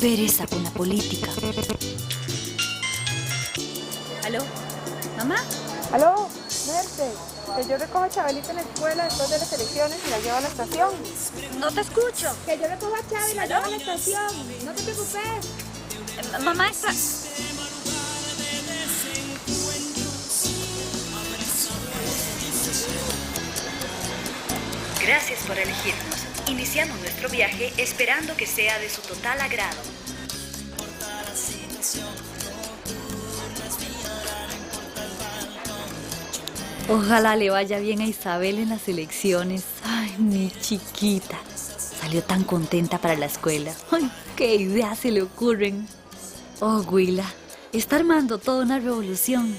pereza con la política. ¿Aló? ¿Mamá? Aló, Merce, que yo recojo a Chabelita en la escuela después de las elecciones y la llevo a la estación. No te escucho. Que yo recojo a Chávez y la llevo a la estación. No te preocupes. Mamá está... Gracias por elegirnos. Iniciamos nuestro viaje esperando que sea de su total agrado. Ojalá le vaya bien a Isabel en las elecciones. Ay, mi chiquita. Salió tan contenta para la escuela. Ay, qué ideas se le ocurren. Oh, Huila, está armando toda una revolución.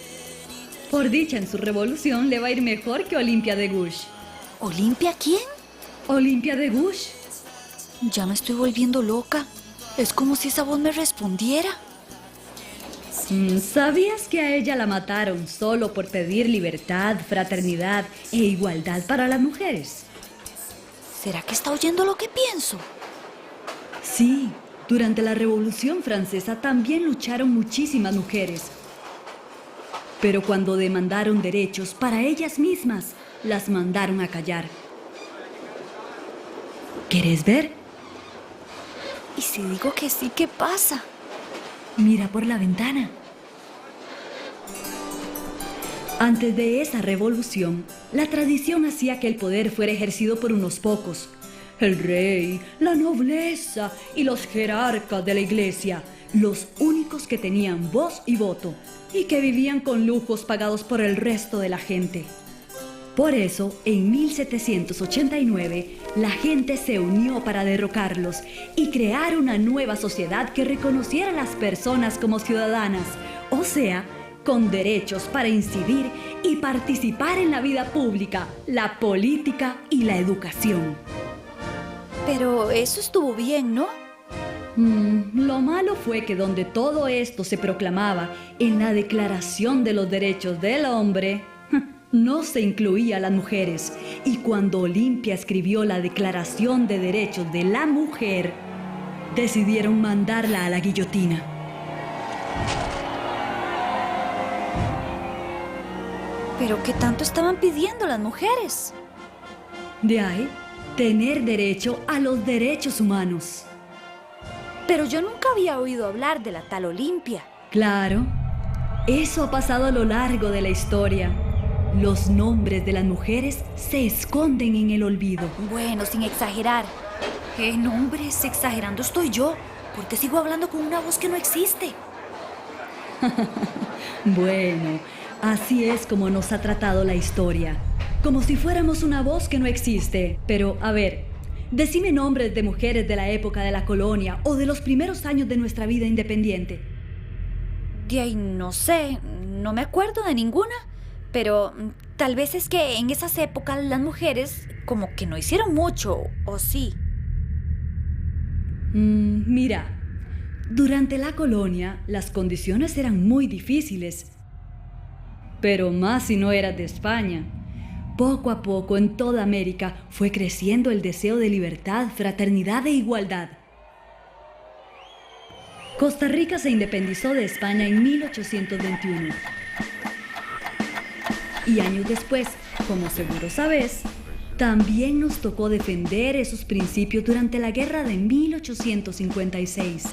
Por dicha, en su revolución le va a ir mejor que Olimpia de Gush. ¿Olimpia quién? ¿Olimpia de Gush? Ya me estoy volviendo loca. Es como si esa voz me respondiera. ¿Sabías que a ella la mataron solo por pedir libertad, fraternidad e igualdad para las mujeres? ¿Será que está oyendo lo que pienso? Sí, durante la Revolución Francesa también lucharon muchísimas mujeres. Pero cuando demandaron derechos para ellas mismas, las mandaron a callar. ¿Quieres ver? ¿Y si digo que sí, qué pasa? Mira por la ventana. Antes de esa revolución, la tradición hacía que el poder fuera ejercido por unos pocos. El rey, la nobleza y los jerarcas de la iglesia, los únicos que tenían voz y voto y que vivían con lujos pagados por el resto de la gente. Por eso, en 1789, la gente se unió para derrocarlos y crear una nueva sociedad que reconociera a las personas como ciudadanas, o sea, con derechos para incidir y participar en la vida pública, la política y la educación. Pero eso estuvo bien, ¿no? Lo malo fue que donde todo esto se proclamaba en la Declaración de los Derechos del Hombre, no se incluía a las mujeres. Y cuando Olimpia escribió la Declaración de Derechos de la Mujer, decidieron mandarla a la guillotina. ¿Pero qué tanto estaban pidiendo las mujeres? De ahí, tener derecho a los derechos humanos. Pero yo nunca había oído hablar de la tal Olimpia. Claro, eso ha pasado a lo largo de la historia. Los nombres de las mujeres se esconden en el olvido. Bueno, sin exagerar. Nombres, exagerando estoy yo, porque sigo hablando con una voz que no existe. Bueno, así es como nos ha tratado la historia. Como si fuéramos una voz que no existe. Pero, a ver, decime nombres de mujeres de la época de la colonia o de los primeros años de nuestra vida independiente. De ahí no sé, no me acuerdo de ninguna. Pero tal vez es que en esas épocas las mujeres como que no hicieron mucho, ¿o sí? Mira, durante la colonia las condiciones eran muy difíciles. Pero más si no eras de España. Poco a poco en toda América fue creciendo el deseo de libertad, fraternidad e igualdad. Costa Rica se independizó de España en 1821. Y años después, como seguro sabes, también nos tocó defender esos principios durante la guerra de 1856,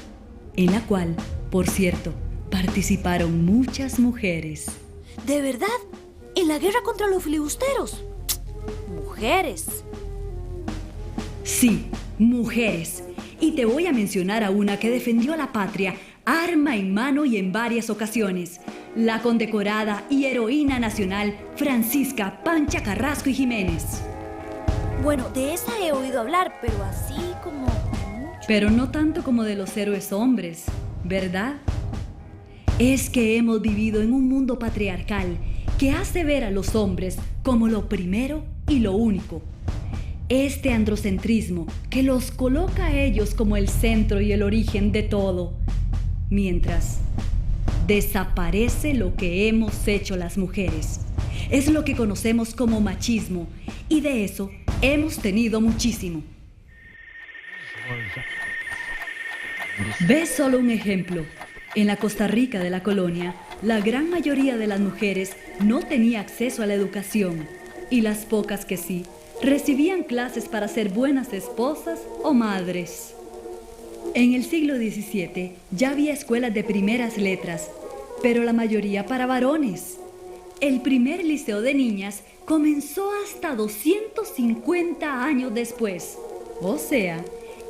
en la cual, por cierto, participaron muchas mujeres. ¿De verdad? ¿En la guerra contra los filibusteros? ¡Mujeres! Sí, mujeres. Y te voy a mencionar a una que defendió la patria, arma en mano y en varias ocasiones. La condecorada y heroína nacional Francisca Pancha Carrasco y Jiménez. Bueno, de esa he oído hablar, pero así como... Pero no tanto como de los héroes hombres, ¿verdad? Es que hemos vivido en un mundo patriarcal que hace ver a los hombres como lo primero y lo único. Este androcentrismo que los coloca a ellos como el centro y el origen de todo, mientras desaparece lo que hemos hecho las mujeres. Es lo que conocemos como machismo, y de eso hemos tenido muchísimo. Ve solo un ejemplo. En la Costa Rica de la colonia, la gran mayoría de las mujeres no tenía acceso a la educación y las pocas que sí, recibían clases para ser buenas esposas o madres. En el siglo XVII ya había escuelas de primeras letras, pero la mayoría para varones. El primer liceo de niñas comenzó hasta 250 años después. O sea,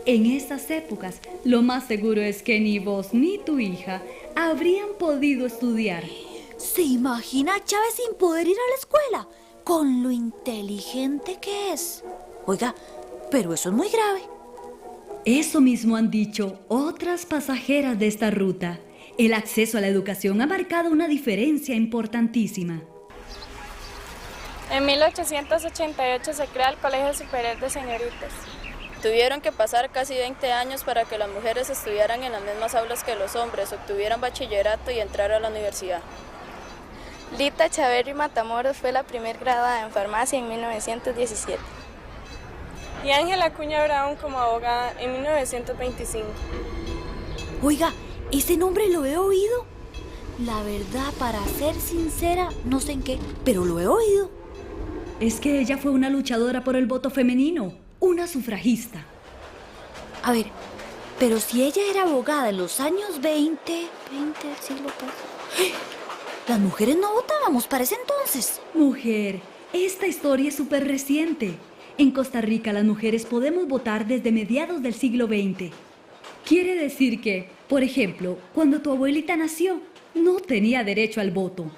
en esas épocas, lo más seguro es que ni vos ni tu hija habrían podido estudiar. ¿Se imagina a Chávez sin poder ir a la escuela? Con lo inteligente que es. Oiga, pero eso es muy grave. Eso mismo han dicho otras pasajeras de esta ruta. El acceso a la educación ha marcado una diferencia importantísima. En 1888 se crea el Colegio Superior de Señoritas. Tuvieron que pasar casi 20 años para que las mujeres estudiaran en las mismas aulas que los hombres, obtuvieran bachillerato y entraran a la universidad. Lita Chaverri Matamoros fue la primer graduada en farmacia en 1917. Y Ángela Acuña Brown como abogada en 1925. Oiga, ese nombre lo he oído. La verdad, para ser sincera, no sé en qué, pero lo he oído. Es que ella fue una luchadora por el voto femenino, una sufragista. A ver, pero si ella era abogada en los años 20 del siglo pasado, las mujeres no votábamos para ese entonces. Mujer, esta historia es súper reciente. En Costa Rica las mujeres podemos votar desde mediados del siglo XX. Quiere decir que, por ejemplo, cuando tu abuelita nació, no tenía derecho al voto.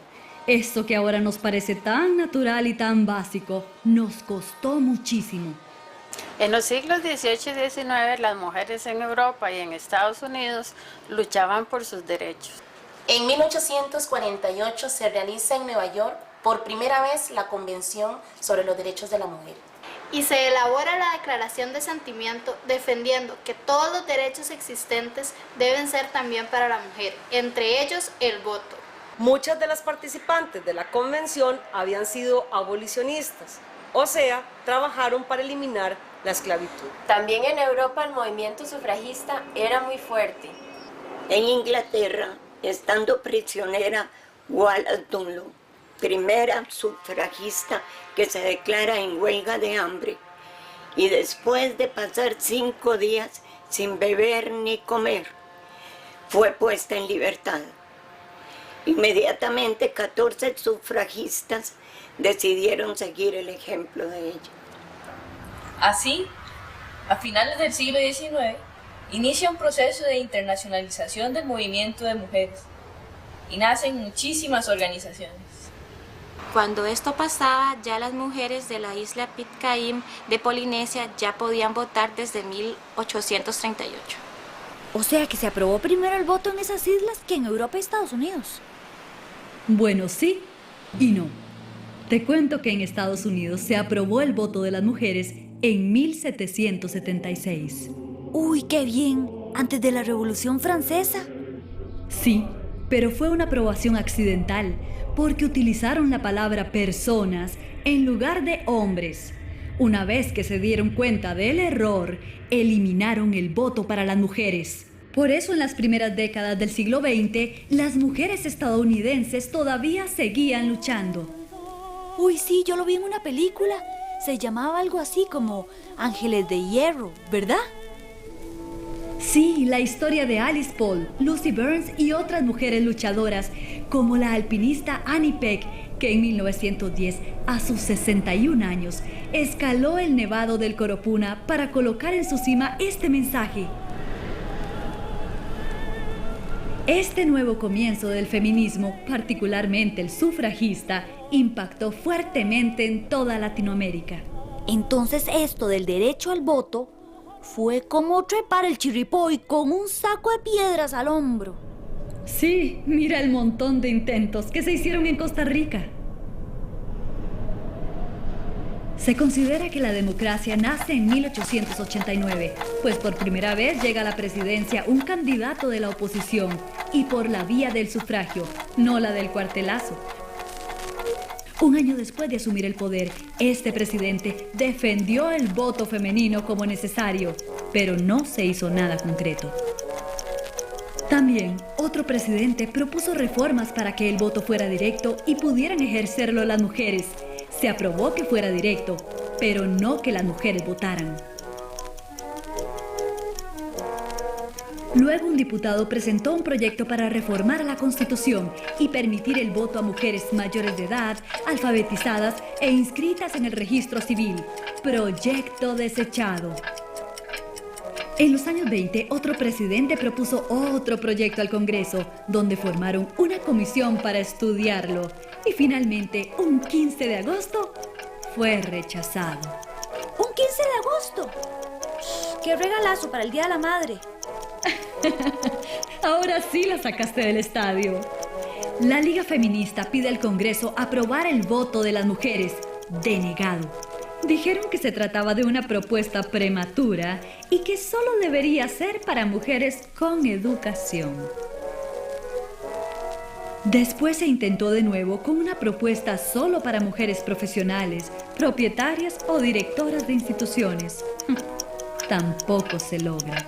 Esto que ahora nos parece tan natural y tan básico, nos costó muchísimo. En los siglos XVIII y XIX, las mujeres en Europa y en Estados Unidos luchaban por sus derechos. En 1848 se realiza en Nueva York por primera vez la Convención sobre los Derechos de la Mujer. Y se elabora la Declaración de Sentimiento defendiendo que todos los derechos existentes deben ser también para la mujer, entre ellos el voto. Muchas de las participantes de la convención habían sido abolicionistas, o sea, trabajaron para eliminar la esclavitud. También en Europa el movimiento sufragista era muy fuerte. En Inglaterra, estando prisionera Wallace Dunlop, primera sufragista que se declara en huelga de hambre, y después de pasar 5 días sin beber ni comer, fue puesta en libertad. Inmediatamente 14 sufragistas decidieron seguir el ejemplo de ella. Así, a finales del siglo XIX, inicia un proceso de internacionalización del movimiento de mujeres y nacen muchísimas organizaciones. Cuando esto pasaba, ya las mujeres de la isla Pitcairn de Polinesia ya podían votar desde 1838. O sea que se aprobó primero el voto en esas islas que en Europa y Estados Unidos. Bueno, sí y no. Te cuento que en Estados Unidos se aprobó el voto de las mujeres en 1776. Uy, qué bien, antes de la Revolución Francesa. Sí, pero fue una aprobación accidental porque utilizaron la palabra personas en lugar de hombres. Una vez que se dieron cuenta del error, eliminaron el voto para las mujeres. Por eso en las primeras décadas del siglo XX, las mujeres estadounidenses todavía seguían luchando. Uy, sí, yo lo vi en una película. Se llamaba algo así como Ángeles de Hierro, ¿verdad? Sí, la historia de Alice Paul, Lucy Burns y otras mujeres luchadoras, como la alpinista Annie Peck, que en 1910, a sus 61 años, escaló el nevado del Coropuna para colocar en su cima este mensaje. Este nuevo comienzo del feminismo, particularmente el sufragista, impactó fuertemente en toda Latinoamérica. Entonces esto del derecho al voto fue como trepar el chirripoy con un saco de piedras al hombro. Sí, mira el montón de intentos que se hicieron en Costa Rica. Se considera que la democracia nace en 1889, pues por primera vez llega a la presidencia un candidato de la oposición y por la vía del sufragio, no la del cuartelazo. Un año después de asumir el poder, este presidente defendió el voto femenino como necesario, pero no se hizo nada concreto. También, otro presidente propuso reformas para que el voto fuera directo y pudieran ejercerlo las mujeres. Se aprobó que fuera directo, pero no que las mujeres votaran. Luego un diputado presentó un proyecto para reformar la Constitución y permitir el voto a mujeres mayores de edad, alfabetizadas e inscritas en el registro civil. Proyecto desechado. En los años 20, otro presidente propuso otro proyecto al Congreso, donde formaron una comisión para estudiarlo. Y finalmente, un 15 de agosto, fue rechazado. ¿Un 15 de agosto? ¡Qué regalazo para el Día de la Madre! Ahora sí la sacaste del estadio. La Liga Feminista pide al Congreso aprobar el voto de las mujeres. Denegado. Dijeron que se trataba de una propuesta prematura y que solo debería ser para mujeres con educación. Después se intentó de nuevo con una propuesta solo para mujeres profesionales, propietarias o directoras de instituciones. Tampoco se logra.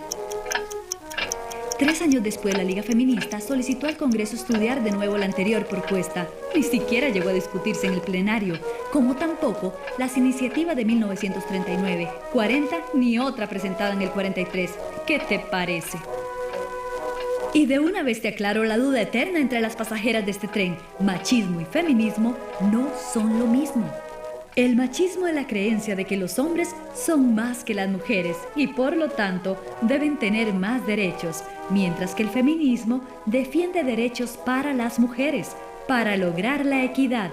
3 años después, la Liga Feminista solicitó al Congreso estudiar de nuevo la anterior propuesta. Ni siquiera llegó a discutirse en el plenario, como tampoco las iniciativas de 1939, 40 ni otra presentada en el 43. ¿Qué te parece? Y de una vez te aclaro la duda eterna entre las pasajeras de este tren. Machismo y feminismo no son lo mismo. El machismo es la creencia de que los hombres son más que las mujeres y por lo tanto deben tener más derechos, mientras que el feminismo defiende derechos para las mujeres, para lograr la equidad.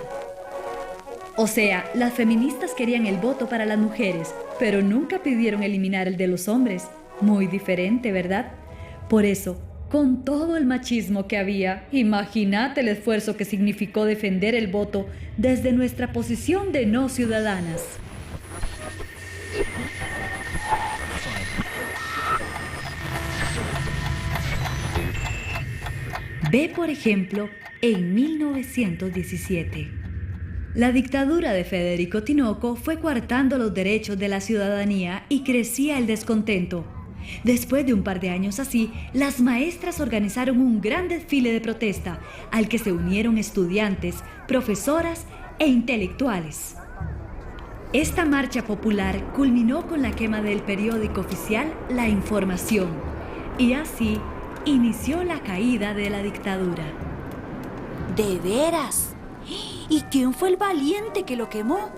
O sea, las feministas querían el voto para las mujeres, pero nunca pidieron eliminar el de los hombres. Muy diferente, ¿verdad? Por eso, con todo el machismo que había, imagínate el esfuerzo que significó defender el voto desde nuestra posición de no ciudadanas. Ve, por ejemplo, en 1917. La dictadura de Federico Tinoco fue coartando los derechos de la ciudadanía y crecía el descontento. Después de un par de años así, las maestras organizaron un gran desfile de protesta al que se unieron estudiantes, profesoras e intelectuales. Esta marcha popular culminó con la quema del periódico oficial La Información y así inició la caída de la dictadura. ¿De veras? ¿Y quién fue el valiente que lo quemó?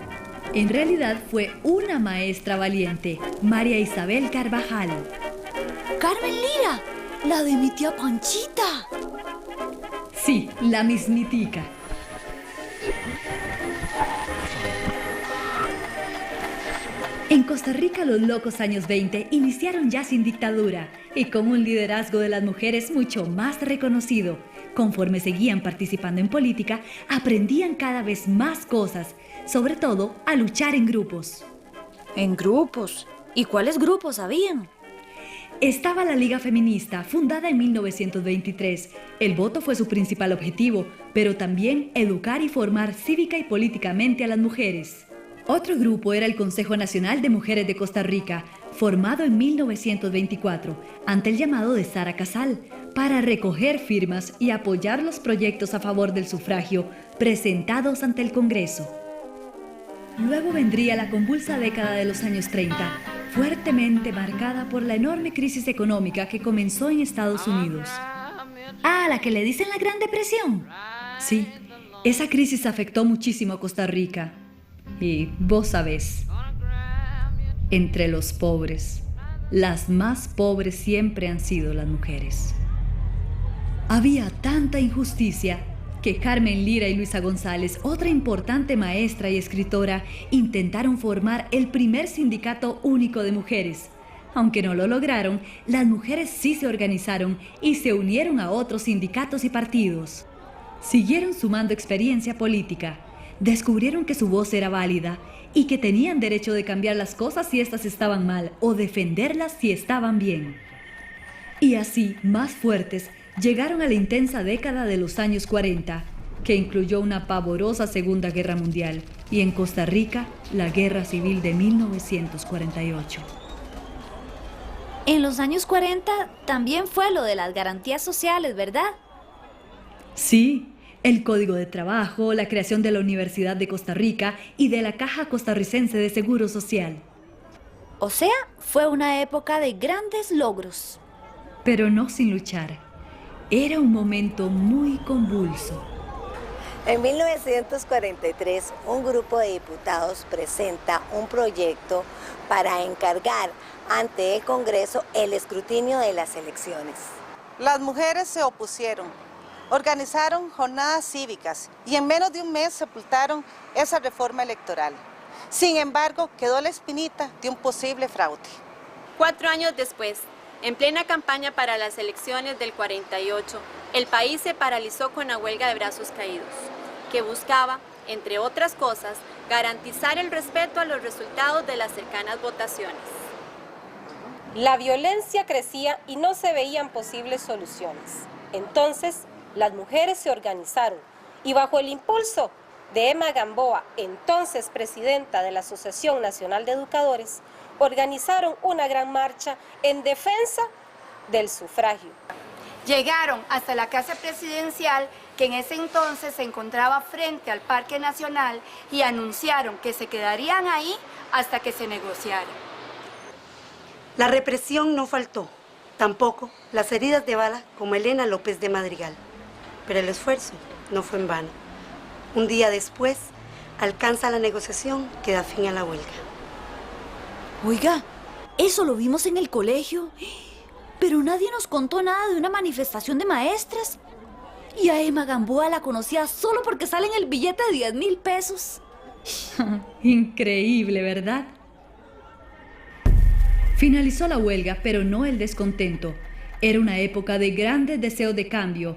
En realidad fue una maestra valiente, María Isabel Carvajal. ¡Carmen Lira! ¡La de mi tía Panchita! Sí, la mismitica. En Costa Rica los locos años 20 iniciaron ya sin dictadura y con un liderazgo de las mujeres mucho más reconocido. Conforme seguían participando en política, aprendían cada vez más cosas, sobre todo a luchar en grupos. ¿En grupos? ¿Y cuáles grupos habían? Estaba la Liga Feminista, fundada en 1923. El voto fue su principal objetivo, pero también educar y formar cívica y políticamente a las mujeres. Otro grupo era el Consejo Nacional de Mujeres de Costa Rica, formado en 1924, ante el llamado de Sara Casal, para recoger firmas y apoyar los proyectos a favor del sufragio presentados ante el Congreso. Luego vendría la convulsa década de los años 30, fuertemente marcada por la enorme crisis económica que comenzó en Estados Unidos. Ah, ¿la que le dicen la Gran Depresión? Sí, esa crisis afectó muchísimo a Costa Rica. Y vos sabés, entre los pobres, las más pobres siempre han sido las mujeres. Había tanta injusticia que Carmen Lira y Luisa González, otra importante maestra y escritora, intentaron formar el primer sindicato único de mujeres. Aunque no lo lograron, las mujeres sí se organizaron y se unieron a otros sindicatos y partidos. Siguieron sumando experiencia política, descubrieron que su voz era válida y que tenían derecho de cambiar las cosas si éstas estaban mal o defenderlas si estaban bien. Y así, más fuertes, llegaron a la intensa década de los años 40, que incluyó una pavorosa Segunda Guerra Mundial y en Costa Rica, la Guerra Civil de 1948. En los años 40 también fue lo de las garantías sociales, ¿verdad? Sí, el Código de Trabajo, la creación de la Universidad de Costa Rica y de la Caja Costarricense de Seguro Social. O sea, fue una época de grandes logros. Pero no sin luchar. Era un momento muy convulso. En 1943, un grupo de diputados presenta un proyecto para encargar ante el Congreso el escrutinio de las elecciones. Las mujeres se opusieron, organizaron jornadas cívicas y en menos de un mes sepultaron esa reforma electoral. Sin embargo, quedó la espinita de un posible fraude. 4 años después, en plena campaña para las elecciones del 48, el país se paralizó con la huelga de brazos caídos, que buscaba, entre otras cosas, garantizar el respeto a los resultados de las cercanas votaciones. La violencia crecía y no se veían posibles soluciones. Entonces, las mujeres se organizaron y bajo el impulso de Emma Gamboa, entonces presidenta de la Asociación Nacional de Educadores, organizaron una gran marcha en defensa del sufragio. Llegaron hasta la Casa Presidencial, que en ese entonces se encontraba frente al Parque Nacional, y anunciaron que se quedarían ahí hasta que se negociara. La represión no faltó, tampoco las heridas de bala como Elena López de Madrigal. Pero el esfuerzo no fue en vano. Un día después, alcanza la negociación que da fin a la huelga. Oiga, eso lo vimos en el colegio, pero nadie nos contó nada de una manifestación de maestras. Y a Emma Gamboa la conocía solo porque sale en el billete de 10,000 pesos. Increíble, ¿verdad? Finalizó la huelga, pero no el descontento. Era una época de grandes deseos de cambio.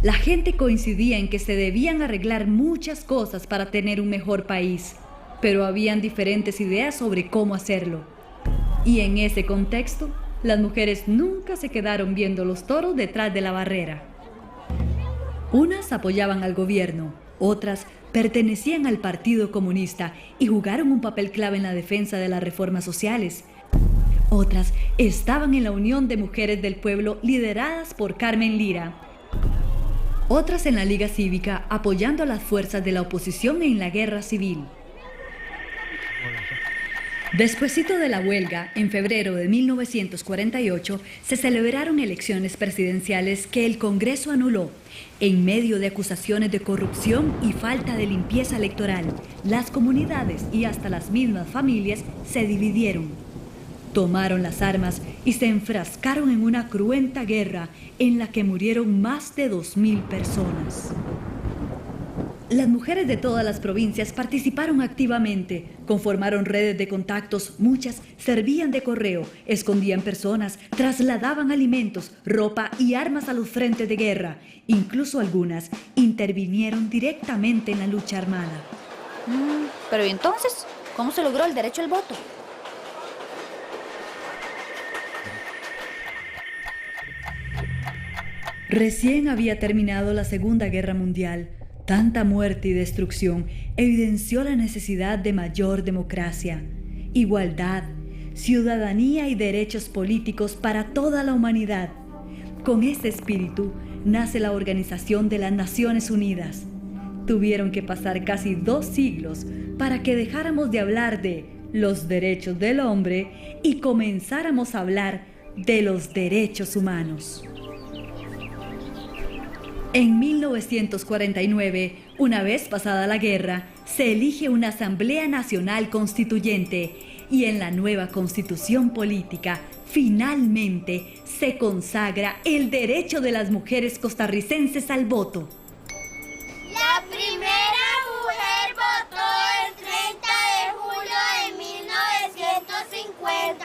La gente coincidía en que se debían arreglar muchas cosas para tener un mejor país, pero habían diferentes ideas sobre cómo hacerlo. Y en ese contexto, las mujeres nunca se quedaron viendo los toros detrás de la barrera. Unas apoyaban al gobierno, otras pertenecían al Partido Comunista y jugaron un papel clave en la defensa de las reformas sociales. Otras estaban en la Unión de Mujeres del Pueblo lideradas por Carmen Lira. Otras en la Liga Cívica apoyando a las fuerzas de la oposición en la guerra civil. Despuesito de la huelga, en febrero de 1948, se celebraron elecciones presidenciales que el Congreso anuló. En medio de acusaciones de corrupción y falta de limpieza electoral, las comunidades y hasta las mismas familias se dividieron. Tomaron las armas y se enfrascaron en una cruenta guerra en la que murieron más de 2,000 personas. Las mujeres de todas las provincias participaron activamente, conformaron redes de contactos, muchas servían de correo, escondían personas, trasladaban alimentos, ropa y armas a los frentes de guerra. Incluso algunas intervinieron directamente en la lucha armada. Pero ¿y entonces? ¿Cómo se logró el derecho al voto? Recién había terminado la Segunda Guerra Mundial. Tanta muerte y destrucción evidenció la necesidad de mayor democracia, igualdad, ciudadanía y derechos políticos para toda la humanidad. Con ese espíritu nace la Organización de las Naciones Unidas. Tuvieron que pasar casi 2 siglos para que dejáramos de hablar de los derechos del hombre y comenzáramos a hablar de los derechos humanos. En 1949, una vez pasada la guerra, se elige una Asamblea Nacional Constituyente y en la nueva Constitución Política, finalmente, se consagra el derecho de las mujeres costarricenses al voto. La primera mujer votó el 30 de julio de 1950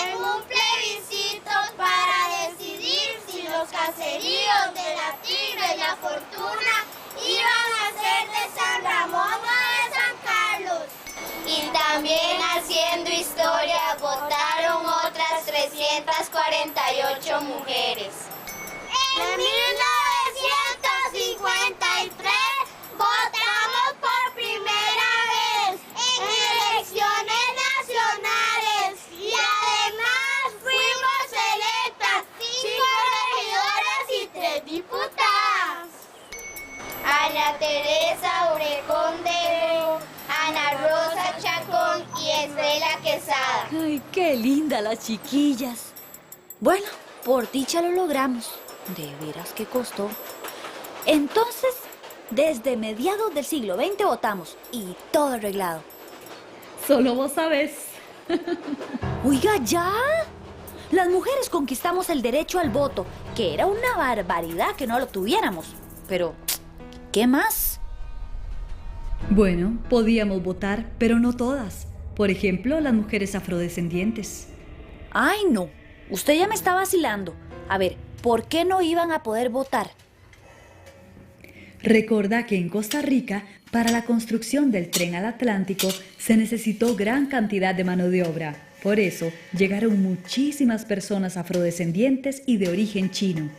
en un plebiscito para decidir si los caseríos de La Tigre y La Fortuna iban a ser de San Ramón o de San Carlos. Y también haciendo historia votaron otras 348 mujeres. En 1953 votamos por primera vez en elecciones nacionales y además fuimos organizada. Ay, qué linda las chiquillas. Bueno, por dicha lo logramos. De veras que costó. Entonces, desde mediados del siglo XX votamos y todo arreglado. Solo vos sabés. Oiga, ¿ya? Las mujeres conquistamos el derecho al voto, que era una barbaridad que no lo tuviéramos. Pero, ¿qué más? Bueno, podíamos votar, pero no todas. Por ejemplo, las mujeres afrodescendientes. Ay, no. Usted ya me está vacilando. A ver, ¿por qué no iban a poder votar? Recordá que en Costa Rica, para la construcción del tren al Atlántico, se necesitó gran cantidad de mano de obra. Por eso, llegaron muchísimas personas afrodescendientes y de origen chino.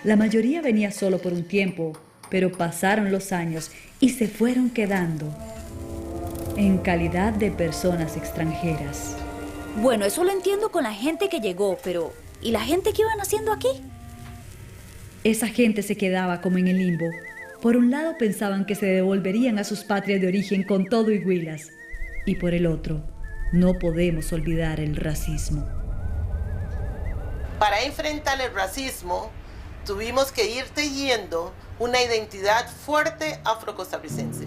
La mayoría venía solo por un tiempo, pero pasaron los años y se fueron quedando en calidad de personas extranjeras. Bueno, eso lo entiendo con la gente que llegó, pero ¿y la gente que iban haciendo aquí? Esa gente se quedaba como en el limbo. Por un lado pensaban que se devolverían a sus patrias de origen con todo y huilas. Y por el otro, no podemos olvidar el racismo. Para enfrentar el racismo, tuvimos que ir tejiendo una identidad fuerte afrocostarricense.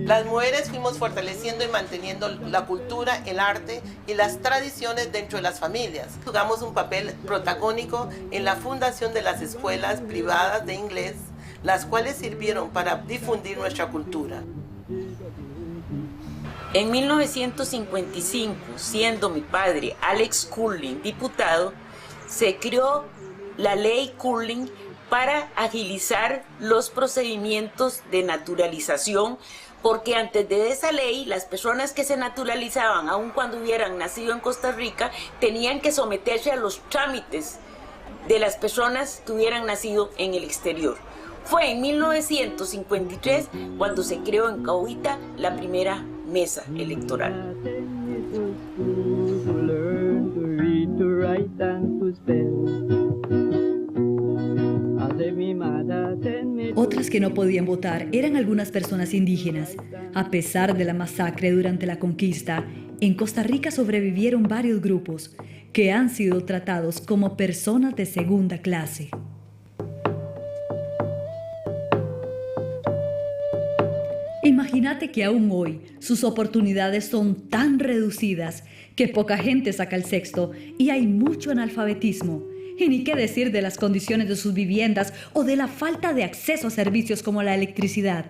Las mujeres fuimos fortaleciendo y manteniendo la cultura, el arte y las tradiciones dentro de las familias. Jugamos un papel protagónico en la fundación de las escuelas privadas de inglés, las cuales sirvieron para difundir nuestra cultura. En 1955, siendo mi padre Alex Curling diputado, se creó la ley Curling para agilizar los procedimientos de naturalización, porque antes de esa ley, las personas que se naturalizaban, aun cuando hubieran nacido en Costa Rica, tenían que someterse a los trámites de las personas que hubieran nacido en el exterior. Fue en 1953 cuando se creó en Cahuita la primera mesa electoral. Otras que no podían votar eran algunas personas indígenas. A pesar de la masacre durante la conquista, en Costa Rica sobrevivieron varios grupos que han sido tratados como personas de segunda clase. Imagínate que aún hoy sus oportunidades son tan reducidas que poca gente saca el sexto y hay mucho analfabetismo. Y ni qué decir de las condiciones de sus viviendas o de la falta de acceso a servicios como la electricidad.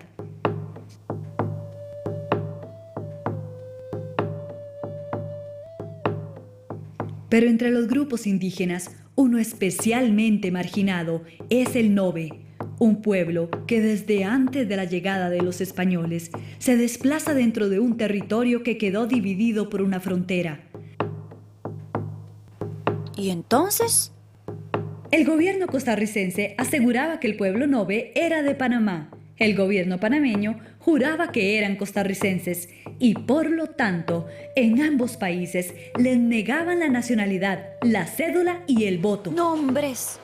Pero entre los grupos indígenas, uno especialmente marginado es el Nobe, un pueblo que desde antes de la llegada de los españoles se desplaza dentro de un territorio que quedó dividido por una frontera. ¿Y entonces? El gobierno costarricense aseguraba que el pueblo Nobe era de Panamá. El gobierno panameño juraba que eran costarricenses y por lo tanto, en ambos países les negaban la nacionalidad, la cédula y el voto. ¡Nombres!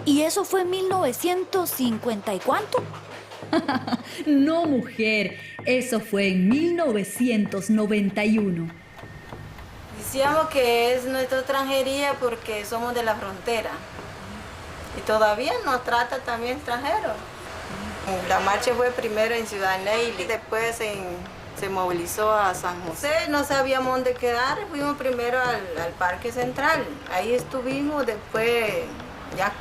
¿Y eso fue en 1950 y cuánto? No, mujer, eso fue en 1991. Decíamos que es nuestra extranjería porque somos de la frontera. Y todavía nos trata también extranjeros. La marcha fue primero en Ciudad Neily, después se movilizó a San José. No sabíamos dónde quedar, fuimos primero al Parque Central. Ahí estuvimos, después ya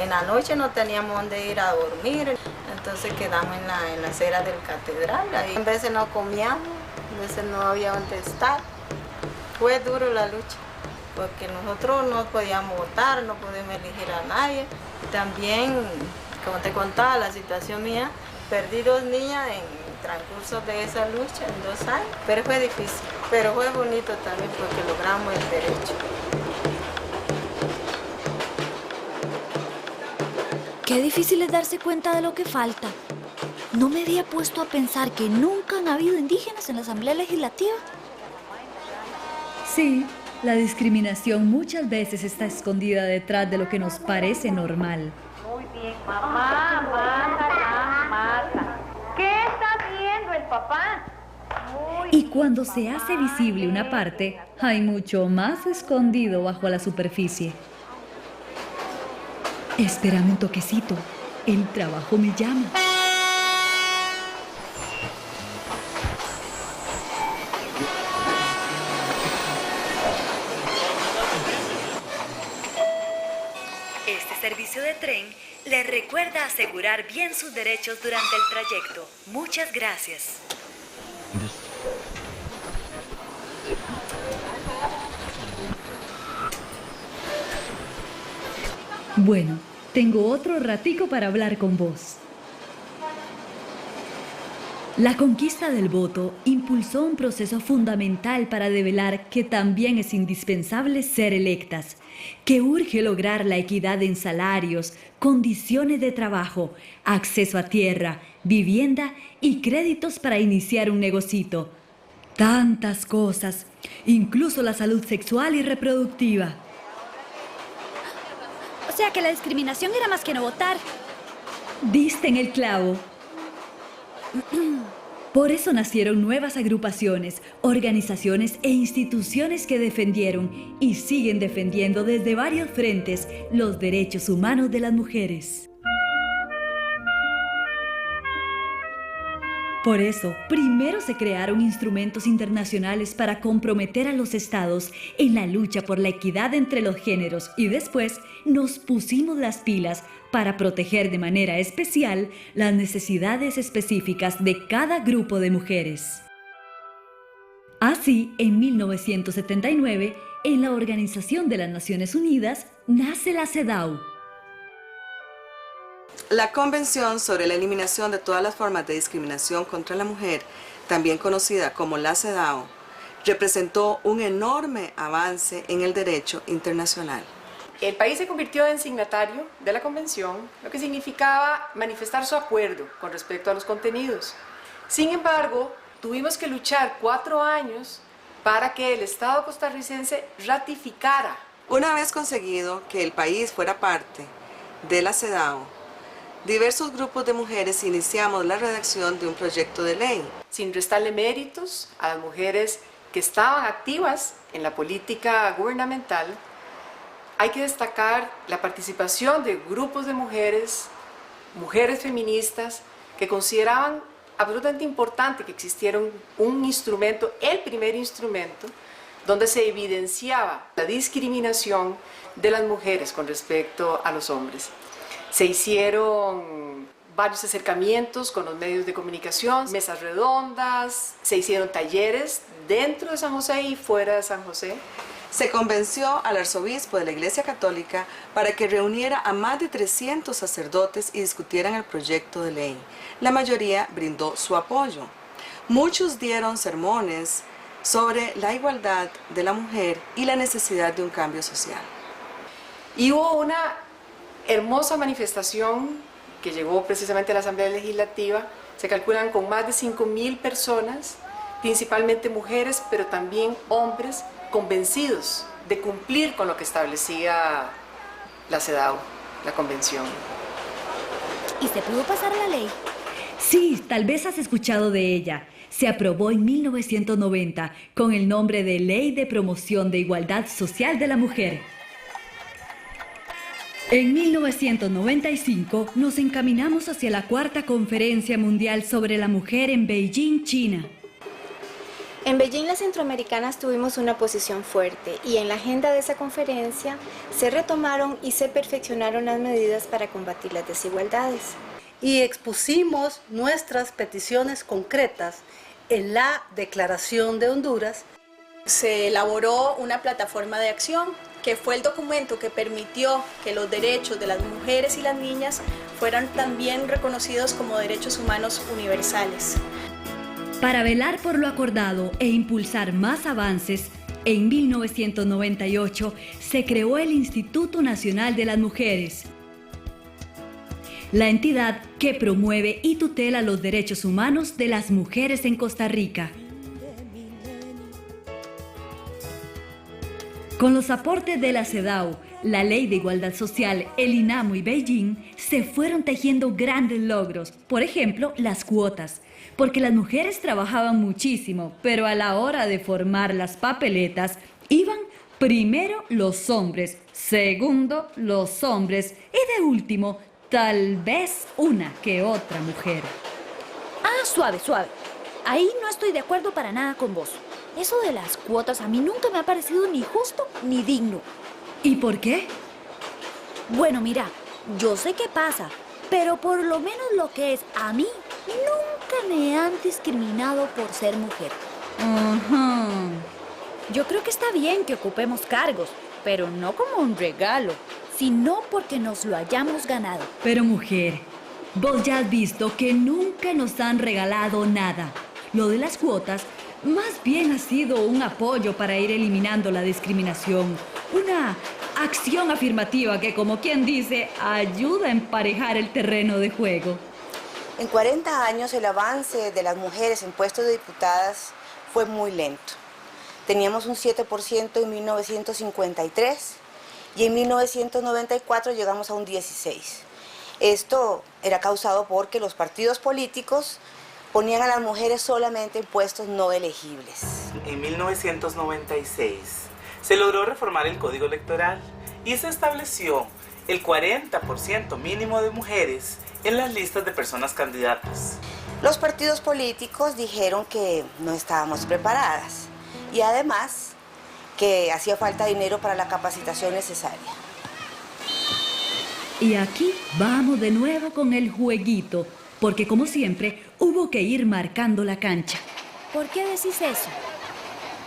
en la noche no teníamos dónde ir a dormir. Entonces quedamos en la acera del Catedral. Ahí a veces no comíamos, a veces no había dónde estar. Fue duro la lucha, porque nosotros no podíamos votar, no podíamos elegir a nadie. También, como te contaba, la situación mía, perdí 2 niñas en el transcurso de esa lucha, en 2 años. Pero fue difícil, pero fue bonito también porque logramos el derecho. Qué difícil es darse cuenta de lo que falta. No me había puesto a pensar que nunca han habido indígenas en la Asamblea Legislativa. Sí, la discriminación muchas veces está escondida detrás de lo que nos parece normal. Muy bien, mamá, mata. ¿Qué estás Y cuando se hace visible una parte, hay mucho más escondido bajo la superficie. Espérame un toquecito, el trabajo me llama. Este servicio de tren le recuerda asegurar bien sus derechos durante el trayecto. Muchas gracias. Bueno, tengo otro ratico para hablar con vos. La conquista del voto impulsó un proceso fundamental para develar que también es indispensable ser electas, que urge lograr la equidad en salarios, condiciones de trabajo, acceso a tierra, vivienda y créditos para iniciar un negocito. Tantas cosas, incluso la salud sexual y reproductiva. O sea que la discriminación era más que no votar. Diste en el clavo. Por eso nacieron nuevas agrupaciones, organizaciones e instituciones que defendieron y siguen defendiendo desde varios frentes los derechos humanos de las mujeres. Por eso, primero se crearon instrumentos internacionales para comprometer a los estados en la lucha por la equidad entre los géneros y después nos pusimos las pilas para proteger de manera especial las necesidades específicas de cada grupo de mujeres. Así, en 1979, en la Organización de las Naciones Unidas, nace la CEDAW. La Convención sobre la Eliminación de todas las formas de discriminación contra la mujer, también conocida como la CEDAW, representó un enorme avance en el derecho internacional. El país se convirtió en signatario de la Convención, lo que significaba manifestar su acuerdo con respecto a los contenidos. Sin embargo, tuvimos que luchar 4 años para que el Estado costarricense ratificara. Una vez conseguido que el país fuera parte de la CEDAW, diversos grupos de mujeres iniciamos la redacción de un proyecto de ley. Sin restarle méritos a las mujeres que estaban activas en la política gubernamental, hay que destacar la participación de grupos de mujeres, mujeres feministas, que consideraban absolutamente importante que existiera un instrumento, el primer instrumento, donde se evidenciaba la discriminación de las mujeres con respecto a los hombres. Se hicieron varios acercamientos con los medios de comunicación, mesas redondas, se hicieron talleres dentro de San José y fuera de San José. Se convenció al arzobispo de la Iglesia Católica para que reuniera a más de 300 sacerdotes y discutieran el proyecto de ley. La mayoría brindó su apoyo. Muchos dieron sermones sobre la igualdad de la mujer y la necesidad de un cambio social. Y hubo una hermosa manifestación que llegó precisamente a la Asamblea Legislativa. Se calculan con más de 5.000 personas, principalmente mujeres, pero también hombres, convencidos de cumplir con lo que establecía la CEDAW, la Convención. ¿Y se pudo pasar la ley? Sí, tal vez has escuchado de ella. Se aprobó en 1990 con el nombre de Ley de Promoción de Igualdad Social de la Mujer. En 1995 nos encaminamos hacia la 4ª Conferencia Mundial sobre la Mujer en Beijing, China. En Beijing las centroamericanas tuvimos una posición fuerte y en la agenda de esa conferencia se retomaron y se perfeccionaron las medidas para combatir las desigualdades. Y expusimos nuestras peticiones concretas en la Declaración de Honduras. Se elaboró una plataforma de acción que fue el documento que permitió que los derechos de las mujeres y las niñas fueran también reconocidos como derechos humanos universales. Para velar por lo acordado e impulsar más avances, en 1998 se creó el Instituto Nacional de las Mujeres, la entidad que promueve y tutela los derechos humanos de las mujeres en Costa Rica. Con los aportes de la CEDAW, la Ley de Igualdad Social, el INAMU y Beijing, se fueron tejiendo grandes logros. Por ejemplo, las cuotas. Porque las mujeres trabajaban muchísimo, pero a la hora de formar las papeletas, iban primero los hombres, segundo los hombres y de último, tal vez una que otra mujer. Ah, suave, suave. Ahí no estoy de acuerdo para nada con vos. Eso de las cuotas a mí nunca me ha parecido ni justo ni digno. ¿Y por qué? Bueno, mira, yo sé qué pasa, pero por lo menos lo que es a mí, nunca me han discriminado por ser mujer. Yo creo que está bien que ocupemos cargos, pero no como un regalo, sino porque nos lo hayamos ganado. Pero mujer, vos ya has visto que nunca nos han regalado nada. Lo de las cuotas más bien ha sido un apoyo para ir eliminando la discriminación, una acción afirmativa que, como quien dice, ayuda a emparejar el terreno de juego. En 40 años el avance de las mujeres en puestos de diputadas fue muy lento. Teníamos un 7% en 1953 y en 1994 llegamos a un 16%. Esto era causado porque los partidos políticos ponían a las mujeres solamente en puestos no elegibles. En 1996 se logró reformar el Código Electoral y se estableció el 40% mínimo de mujeres en las listas de personas candidatas. Los partidos políticos dijeron que no estábamos preparadas y además que hacía falta dinero para la capacitación necesaria. Y aquí vamos de nuevo con el jueguito, porque como siempre hubo que ir marcando la cancha. ¿Por qué decís eso?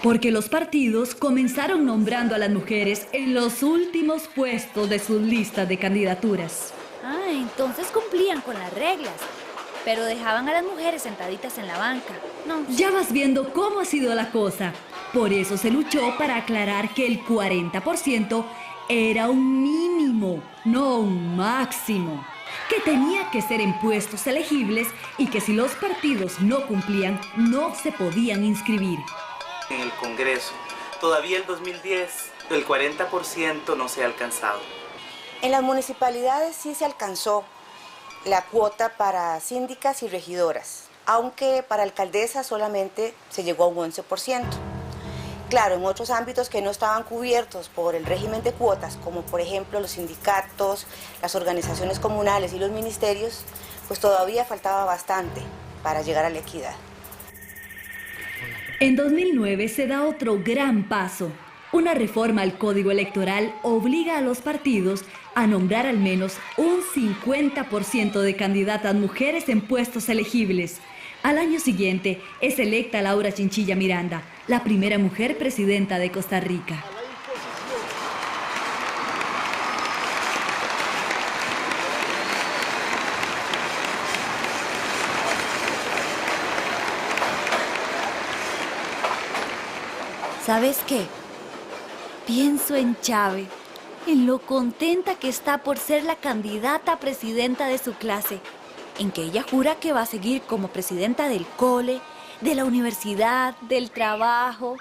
Porque los partidos comenzaron nombrando a las mujeres en los últimos puestos de sus listas de candidaturas. Ah, entonces cumplían con las reglas, pero dejaban a las mujeres sentaditas en la banca. No. Ya vas viendo cómo ha sido la cosa. Por eso se luchó para aclarar que el 40% era un mínimo, no un máximo. Que tenía que ser en puestos elegibles y que si los partidos no cumplían, no se podían inscribir. En el Congreso, todavía el 2010, el 40% no se ha alcanzado. En las municipalidades sí se alcanzó la cuota para síndicas y regidoras, aunque para alcaldesas solamente se llegó a un 11%. Claro, en otros ámbitos que no estaban cubiertos por el régimen de cuotas, como por ejemplo los sindicatos, las organizaciones comunales y los ministerios, pues todavía faltaba bastante para llegar a la equidad. En 2009 se da otro gran paso. Una reforma al Código Electoral obliga a los partidos a nombrar al menos un 50% de candidatas mujeres en puestos elegibles. Al año siguiente es electa Laura Chinchilla Miranda, la primera mujer presidenta de Costa Rica. ¿Sabes qué? Pienso en Chávez, en lo contenta que está por ser la candidata a presidenta de su clase, en que ella jura que va a seguir como presidenta del cole, de la universidad, del trabajo.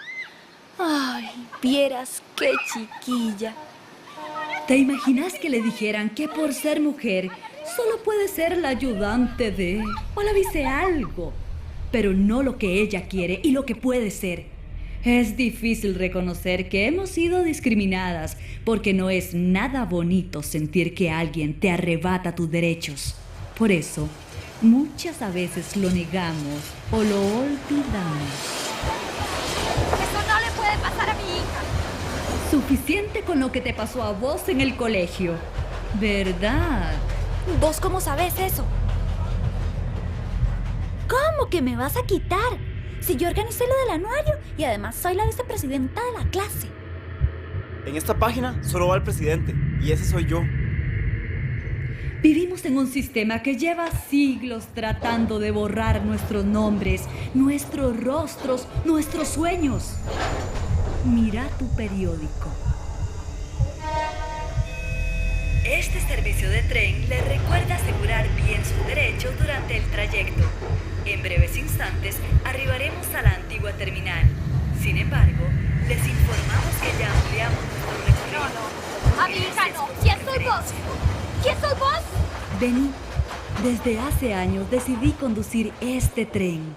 Ay, vieras qué chiquilla. ¿Te imaginas que le dijeran que por ser mujer solo puede ser la ayudante de o la vice algo, pero no lo que ella quiere y lo que puede ser? Es difícil reconocer que hemos sido discriminadas porque no es nada bonito sentir que alguien te arrebata tus derechos. Por eso, muchas a veces lo negamos o lo olvidamos. Eso no le puede pasar a mi hija. Suficiente con lo que te pasó a vos en el colegio, ¿verdad? ¿Vos cómo sabes eso? ¿Cómo que me vas a quitar? Si yo organicé lo del anuario y además soy la vicepresidenta de la clase. En esta página solo va el presidente y ese soy yo. Vivimos en un sistema que lleva siglos tratando de borrar nuestros nombres, nuestros rostros, nuestros sueños. Mira tu periódico. Este servicio de tren le recuerda asegurar bien sus derechos durante el trayecto. En breves instantes arribaremos a la antigua terminal. Sin embargo, les informamos que ya ampliamos ¿Quién sos vos? Vení, desde hace años decidí conducir este tren.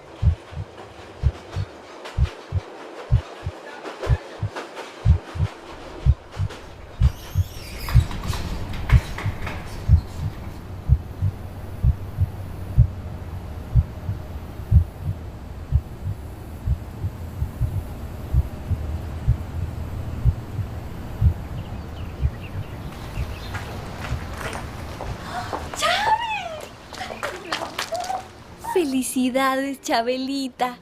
¡Felicidades, Chabelita!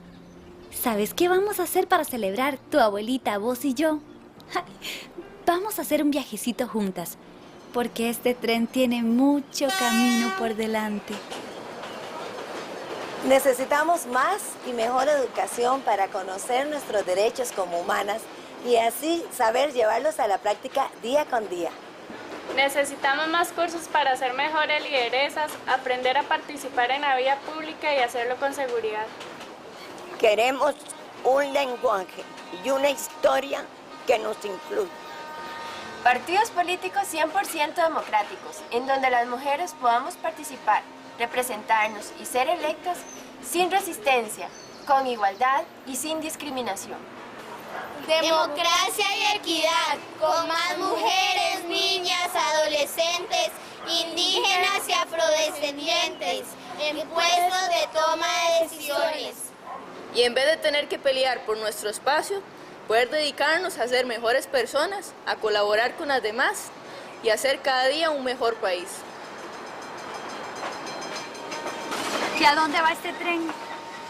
¿Sabes qué vamos a hacer para celebrar tu abuelita, vos y yo? Vamos a hacer un viajecito juntas, porque este tren tiene mucho camino por delante. Necesitamos más y mejor educación para conocer nuestros derechos como humanas y así saber llevarlos a la práctica día con día. Necesitamos más cursos para ser mejores lideresas, aprender a participar en la vida pública y hacerlo con seguridad. Queremos un lenguaje y una historia que nos incluya. Partidos políticos 100% democráticos, en donde las mujeres podamos participar, representarnos y ser electas sin resistencia, con igualdad y sin discriminación. Democracia y equidad, con más mujeres, niñas, adolescentes, indígenas y afrodescendientes en puestos de toma de decisiones. Y en vez de tener que pelear por nuestro espacio, poder dedicarnos a ser mejores personas, a colaborar con las demás y hacer cada día un mejor país. ¿Y a dónde va este tren?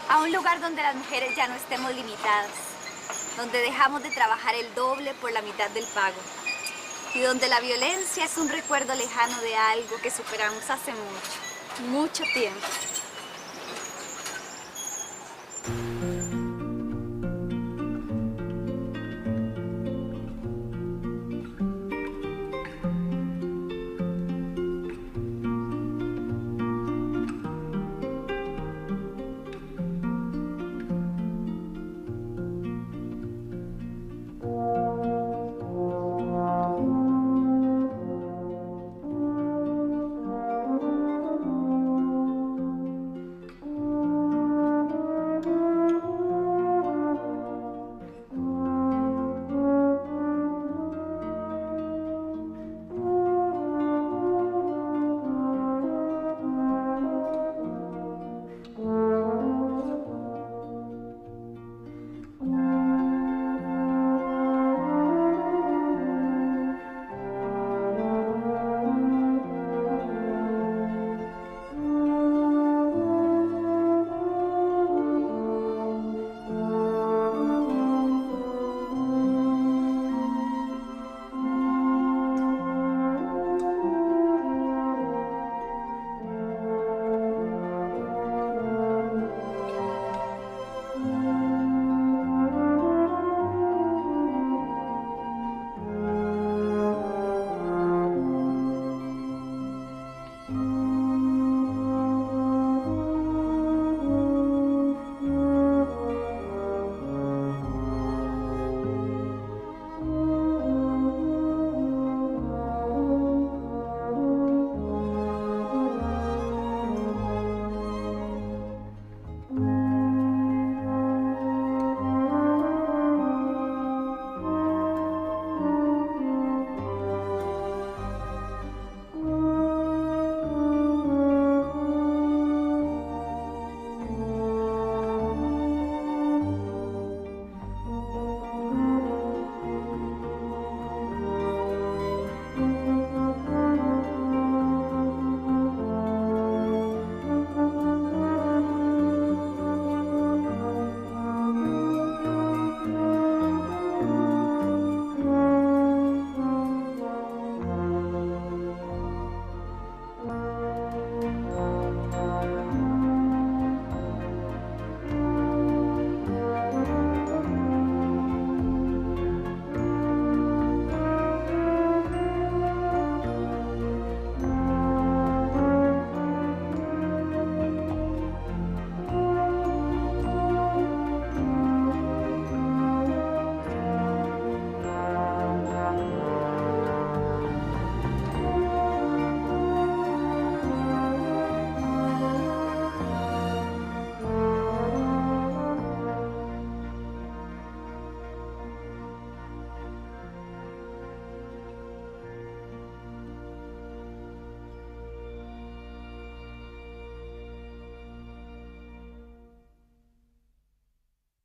A un lugar donde las mujeres ya no estemos limitadas, donde dejamos de trabajar el doble por la mitad del pago y donde la violencia es un recuerdo lejano de algo que superamos hace mucho, mucho tiempo.